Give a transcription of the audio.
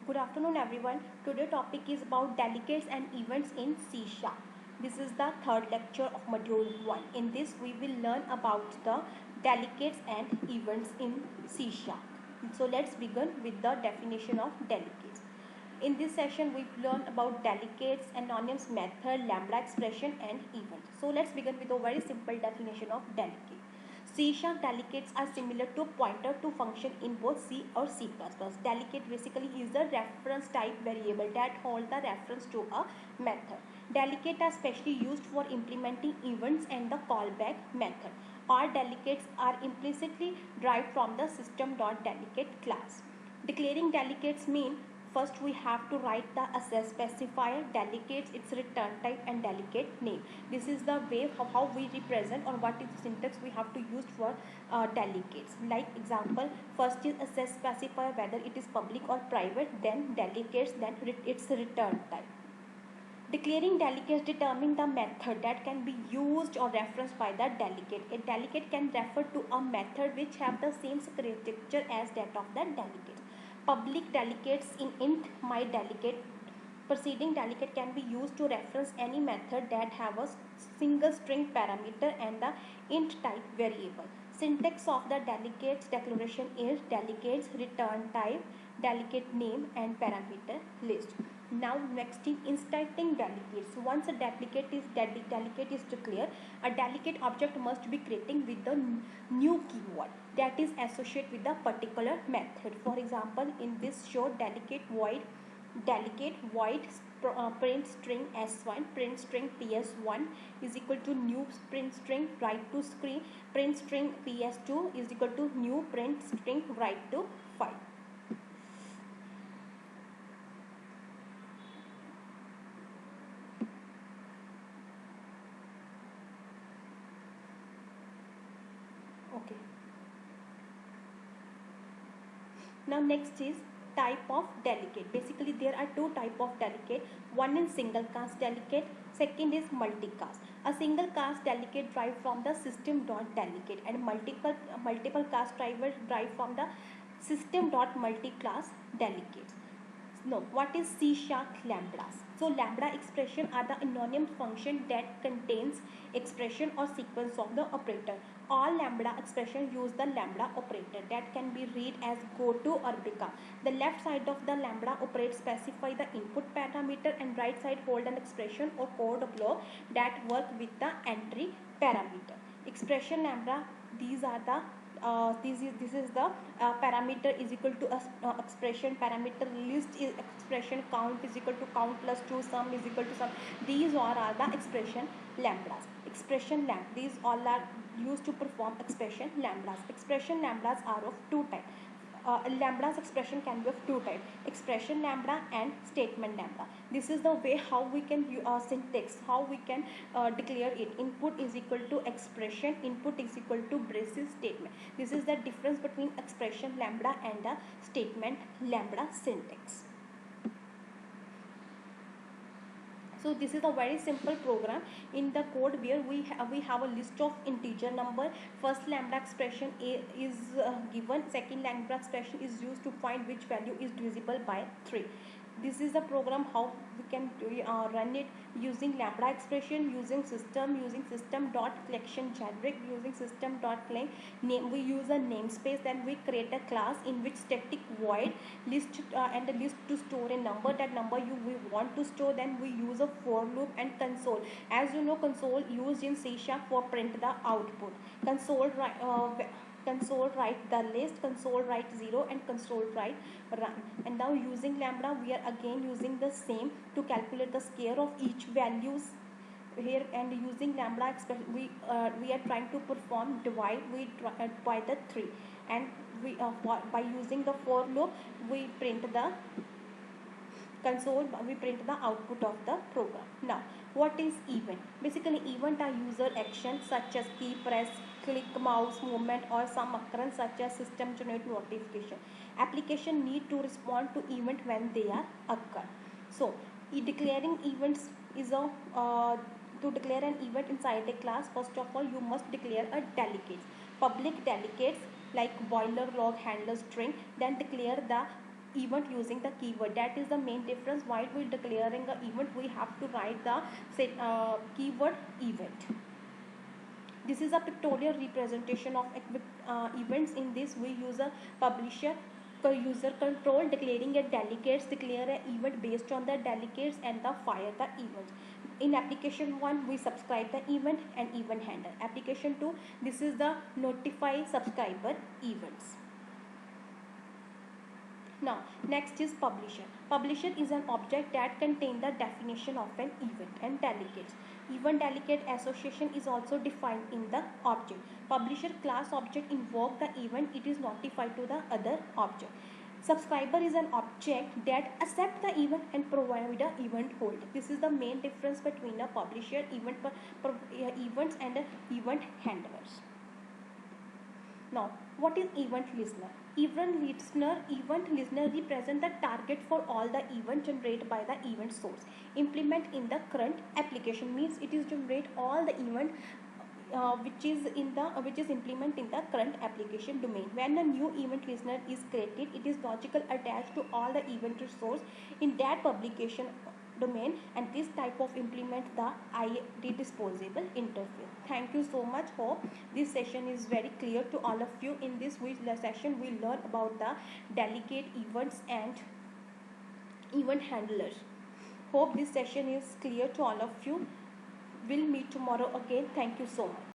Good afternoon, everyone. Today topic is about delegates and events in C#. This is the third lecture of module 1. In this, we will learn about the delegates and events in C#. So let's begin with the definition of delegates. In this session, we learn about delegates, anonymous method, lambda expression, and event. So let's begin with a very simple definition of delegate. C# delegates are similar to pointer to function in both C or C++. Delegate basically is the reference type variable that holds the reference to a method. Delegate are specially used for implementing events and the callback method. All delegates are implicitly derived from the system.delegate class. Declaring delegates mean first we have to write the access specifier, delegates, its return type and delegate name. This is the way of how we represent or what is the syntax we have to use for delegates. Like example, first is access specifier, whether it is public or private, then delegates, then its return type. Declaring delegates determine the method that can be used or referenced by the delegate. A delegate can refer to a method which have the same structure as that of the delegate. Public delegates in int my delegate. Preceding delegate can be used to reference any method that have a single string parameter and the int type variable. Syntax of the delegates declaration is delegates, return type, delegate name and parameter list. Now next is instanting delegates. Once a delegate is declared, a delegate object must be creating with the new keyword that is associated with the particular method. For example, in this show delegate void print string s1 print string ps1 is equal to new print string write to screen print string ps2 is equal to new print string write to file. Okay. Now next is type of delegate. Basically there are two type of delegate. One is single cast delegate, second is multicast. A single cast delegate derived from the system.delegate and multiple cast driver derived from the system.multiclass delegates. No, what is C# lambdas? So lambda expression are the anonymous function that contains expression or sequence of the operator. All lambda expression use the lambda operator that can be read as go to or become. The left side of the lambda operator specify the input parameter and right side hold an expression or code block that work with the entry parameter. Expression lambda, these are the this is the parameter is equal to expression parameter list is expression count is equal to count plus 2 sum is equal to sum. These all are the expression lambdas. Expression these all are used to perform expression lambdas. Expression lambdas are of two types. Lambda's expression can be of two types, expression lambda and statement lambda. This is the way how we can syntax, how we can declare it. Input is equal to expression, input is equal to braces statement. This is the difference between expression lambda and the statement lambda syntax. So this is a very simple program in the code where we have a list of integer number. First lambda expression is given, second lambda expression is used to find which value is divisible by 3. This is the program how we can run it using lambda expression, using system dot collection generic, using system dot claim name. We use a namespace, then we create a class in which static void list and a list to store a number. That number we want to store. Then we use a for loop and console. As you know, console used in C# for print the output. Console write the list, console write 0 and console write run. And now using lambda we are again using the same to calculate the square of each values here, and using lambda expression we are trying to perform divide by the 3, and we by using the for loop we print the console, we print the output of the program. Now what is event? Basically event are user actions such as key press, click, mouse movement or some occurrence such as system generate notification. Application need to respond to event when they are occur. So declaring events is a to declare an event inside a class, first of all you must declare a delegates, public delegates like boiler log handler string, then declare the event using the keyword. That is the main difference. While we declaring a event, we have to write the keyword event. This is a pictorial representation of events. In this we use a publisher user control, declaring a delegates, declare an event based on the delegates, and the fire the event. In application 1 we subscribe the event and event handler. Application 2, this is the notify subscriber events. Now next is publisher. Publisher is an object that contains the definition of an event and delegates. Event delegate association is also defined in the object. Publisher class object invoke the event, it is notified to the other object. Subscriber is an object that accept the event and provide a event hold. This is the main difference between a publisher, events and event handlers. Now, what is event listener? Event listener represent the target for all the event generated by the event source. Implement in the current application means it is generate all the event which is implement in the current application domain. When a new event listener is created, it is logical attached to all the event source in that publication domain, and this type of implement the ID disposable interface. Thank you so much. Hope this session is very clear to all of you. In this session we learn about the delegate events and event handlers. Hope this session is clear to all of you. We'll meet tomorrow again. Thank you so much.